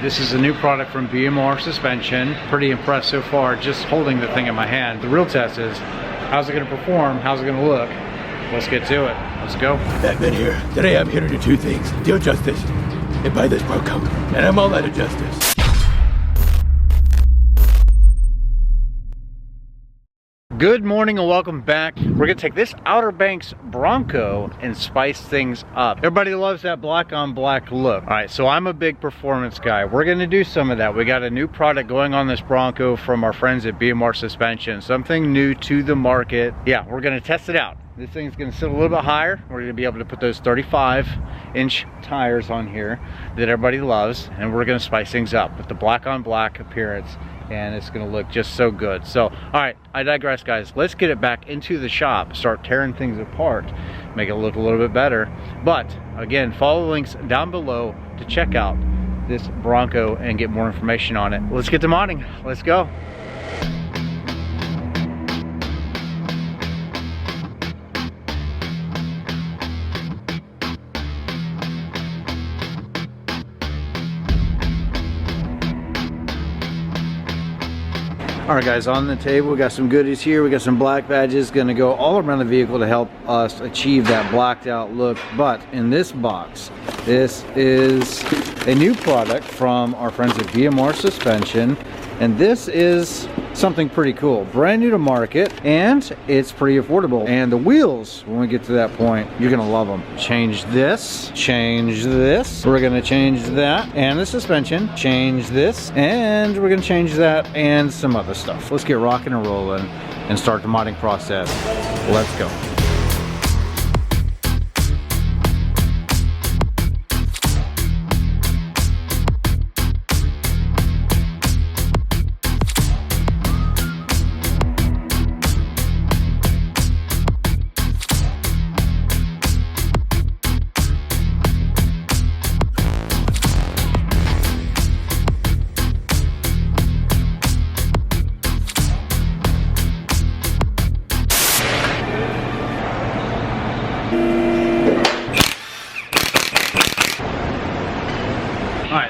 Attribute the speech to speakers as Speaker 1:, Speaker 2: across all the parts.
Speaker 1: This is a new product from BMR Suspension. Pretty impressed so far just holding the thing in my hand. The real test is, how's it going to perform? How's it going to look? Let's get to it. Let's go.
Speaker 2: Batman here. Today I'm here to do two things. Deal justice and buy this Bronco. And I'm all out of justice.
Speaker 1: Good morning and welcome back. We're gonna take this Outer Banks Bronco and spice things up. Everybody loves that black on black look. All right, so I'm a big performance guy. We're gonna do some of that. We got a new product going on this Bronco from our friends at BMR Suspension. Something new to the market. Yeah, we're gonna test it out. This thing's gonna sit a little bit higher. We're gonna be able to put those 35-inch tires on here that everybody loves, and we're gonna spice things up with the black on black appearance, and it's gonna look just so good. So, all right, I digress, guys. Let's get it back into the shop, start tearing things apart, make it look a little bit better. But again, follow the links down below to check out this Bronco and get more information on it. Let's get to modding. Let's go. All right, guys, on the table, we got some goodies here. We got some black badges gonna go all around the vehicle to help us achieve that blacked out look. But in this box, this is a new product from our friends at BMR Suspension. And this is something pretty cool. Brand new to market, and it's pretty affordable. And the wheels, when we get to that point, you're gonna love them. Change this, change this. We're gonna change that, and the suspension. Change this, and we're gonna change that, and some other stuff. Let's get rocking and rolling and start the modding process. Let's go.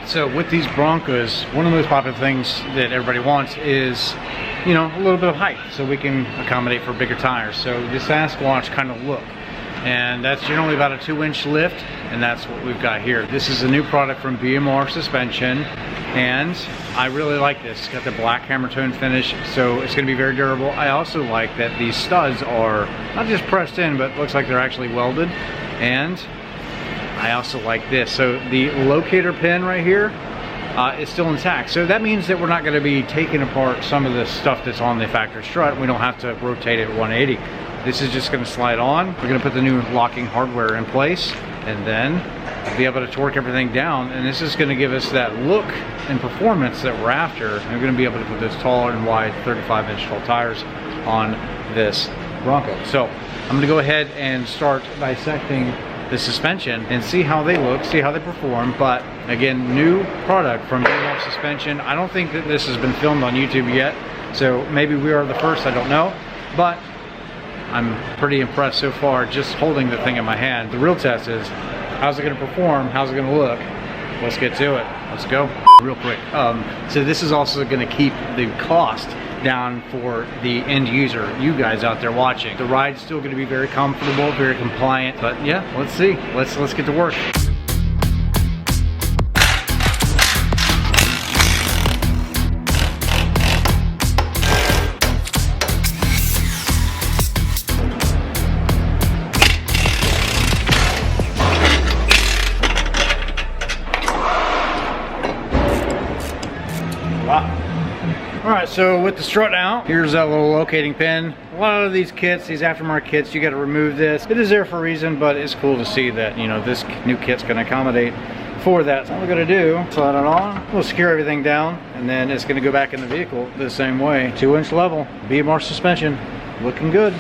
Speaker 1: So with these Broncos, one of the most popular things that everybody wants is, you know, a little bit of height so we can accommodate for bigger tires. So this Sasquatch kind of look, and that's generally about a 2-inch lift, and that's what we've got here. This is a new product from BMR Suspension, and I really like this. It's got the black hammer tone finish, so it's going to be very durable. I also like that these studs are not just pressed in, but looks like they're actually welded. And I also like this. So the locator pin right here is still intact. So that means that we're not going to be taking apart some of the stuff that's on the factory strut. We don't have to rotate it at 180. This is just going to slide on. We're going to put the new locking hardware in place, and then be able to torque everything down. And this is going to give us that look and performance that we're after. And we're going to be able to put those taller and wide 35-inch tall tires on this Bronco. So I'm going to go ahead and start dissecting the suspension and see how they look, see how they perform. But again, new product from BMR Suspension. I don't think that this has been filmed on YouTube yet, so maybe we are the first, I don't know. But I'm pretty impressed so far just holding the thing in my hand. The real test is, how's it gonna perform? How's it gonna look? Let's get to it. Let's go. Real quick. So this is also gonna keep the cost down for the end user, you guys out there watching. The ride's still going to be very comfortable, very compliant, but yeah, let's see. Let's get to work. Wow. All right, so with the strut out, here's that little locating pin. A lot of these kits, these aftermarket kits, you got to remove this. It is there for a reason, but it's cool to see that, you know, this new kit's going to accommodate for that. So what we're going to do, slide it on, we'll secure everything down, and then it's going to go back in the vehicle the same way. 2-inch level, BMR suspension, looking good.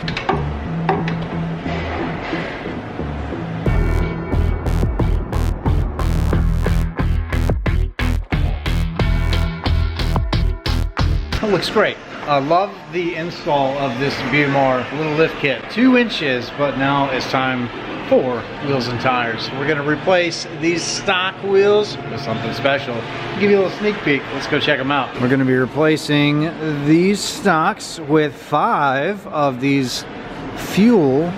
Speaker 1: It looks great. I love the install of this BMR little lift kit. 2 inches, but now it's time for wheels and tires. We're gonna replace these stock wheels with something special. I'll give you a little sneak peek. Let's go check them out. We're gonna be replacing these stocks with 5 of these fuel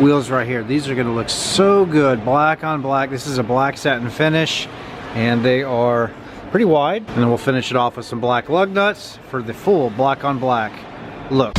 Speaker 1: wheels right here. These are gonna look so good, black on black. This is a black satin finish, and they are pretty wide. And then we'll finish it off with some black lug nuts for the full black on black look.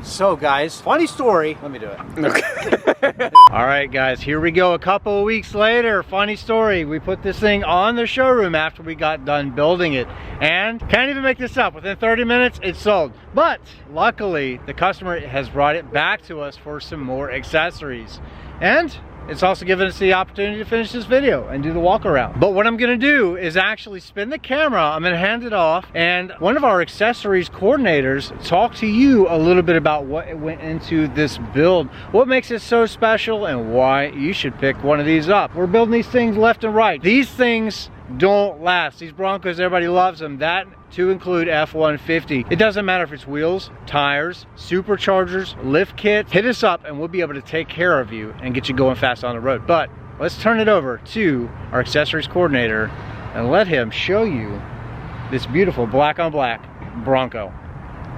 Speaker 1: So guys, funny story. Let me do it. Okay. All right guys, here we go. A couple of weeks later, funny story. We put this thing on the showroom after we got done building it. And can't even make this up, within 30 minutes, it's sold. But luckily, the customer has brought it back to us for some more accessories. And it's also given us the opportunity to finish this video and do the walk around. But what I'm gonna do is actually spin the camera, I'm gonna hand it off, and one of our accessories coordinators talk to you a little bit about what went into this build, what makes it so special, and why you should pick one of these up. We're building these things left and right. These things don't last. These Broncos, everybody loves them. That to include F-150. It doesn't matter if it's wheels, tires, superchargers, lift kits. Hit us up and we'll be able to take care of you and get you going fast on the road. But let's turn it over to our accessories coordinator and let him show you this beautiful black on black Bronco.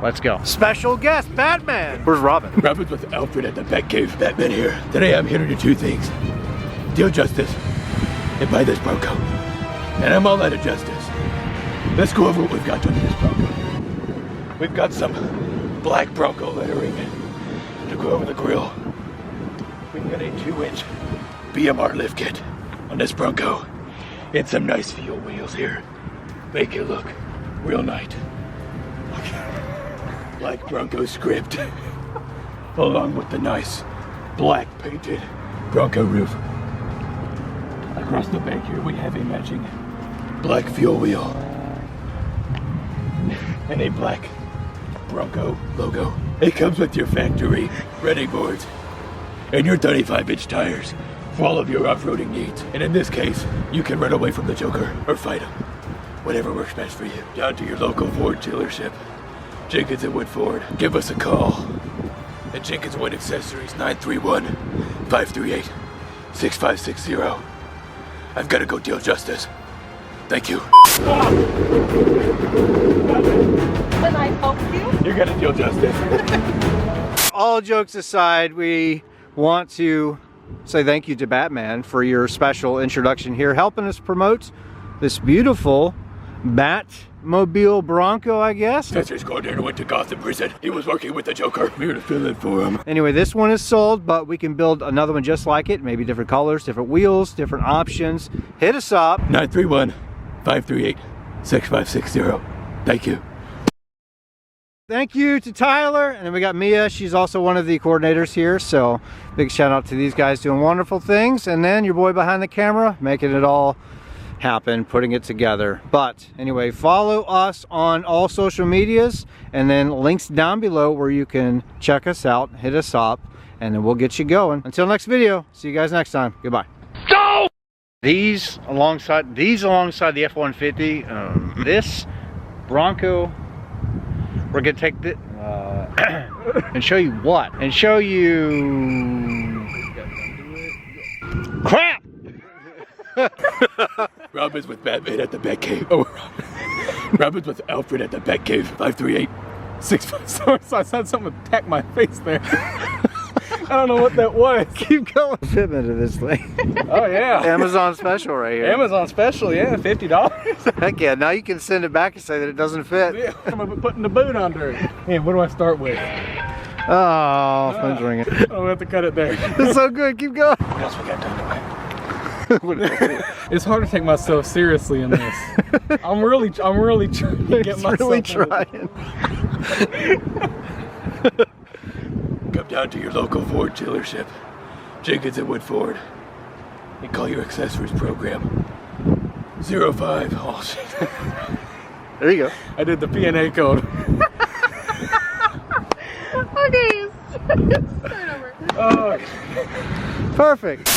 Speaker 1: Let's go. Special guest, Batman. Where's Robin?
Speaker 2: Robin's with Alfred at the Batcave. Batman here. Today I'm here to do 2 things. Deal justice and buy this Bronco. And I'm all out of justice. Let's go over what we've got on this Bronco. We've got some black Bronco lettering to go over the grill. We've got a 2-inch BMR lift kit on this Bronco. And some nice fuel wheels here. Make it look real nice. Black Bronco script. Along with the nice black painted Bronco roof. Across the back here we have a matching black fuel wheel and a black Bronco logo. It comes with your factory ready boards and your 35-inch tires for all of your off-roading needs. And in this case, you can run away from the Joker or fight him. Whatever works best for you. Down to your local Ford dealership, Jenkins Wynne Ford. Give us a call at Jenkins Wynne Accessories, 931-538-6560. I've got to go deal justice. Thank you.
Speaker 3: Can I help you?
Speaker 2: You're gonna deal justice.
Speaker 1: All jokes aside, we want to say thank you to Batman for your special introduction here, helping us promote this beautiful Batmobile Bronco, I guess.
Speaker 2: Accessories coordinator went to Gotham prison. He was working with the Joker. We're gonna fill in for him.
Speaker 1: Anyway, this one is sold, but we can build another one just like it. Maybe different colors, different wheels, different options. Hit us up.
Speaker 2: 931-538-6560. Thank you.
Speaker 1: Thank you to Tyler, and then we got Mia. She's also one of the coordinators here, so big shout out to these guys doing wonderful things. And then your boy behind the camera making it all happen, putting it together. But anyway, follow us on all social medias, and then links down below where you can check us out, hit us up, and then we'll get you going. Until next video, see you guys next time. Goodbye. Go! These alongside the F-150, this Bronco, we're gonna take the and show you what? And show you crap!
Speaker 2: Robin's with Batman at the Batcave. Oh, Robin's with Alfred at the Batcave. 538-6560.
Speaker 4: So I saw something attack my face there. I don't know what that was.
Speaker 1: Keep going. Fitment of this thing.
Speaker 4: Oh yeah.
Speaker 1: Amazon special right here.
Speaker 4: Amazon special, yeah, $50.
Speaker 1: Heck yeah, now you can send it back and say that it doesn't fit.
Speaker 4: Yeah, I'm gonna be putting the boot under it. Man, what do I start with?
Speaker 1: Oh, phone's ringing.
Speaker 4: I'll have to cut it there.
Speaker 1: It's so good, keep going.
Speaker 2: What else we got done today?
Speaker 4: It's hard to take myself seriously in this. I'm really trying to get myself
Speaker 1: really trying.
Speaker 2: Come down to your local Ford dealership, Jenkins Wynne Ford, and call your accessories program. 05. Oh shit.
Speaker 1: There you go.
Speaker 4: I did the P&A code.
Speaker 3: Okay, start over.
Speaker 4: Oh.
Speaker 1: Perfect.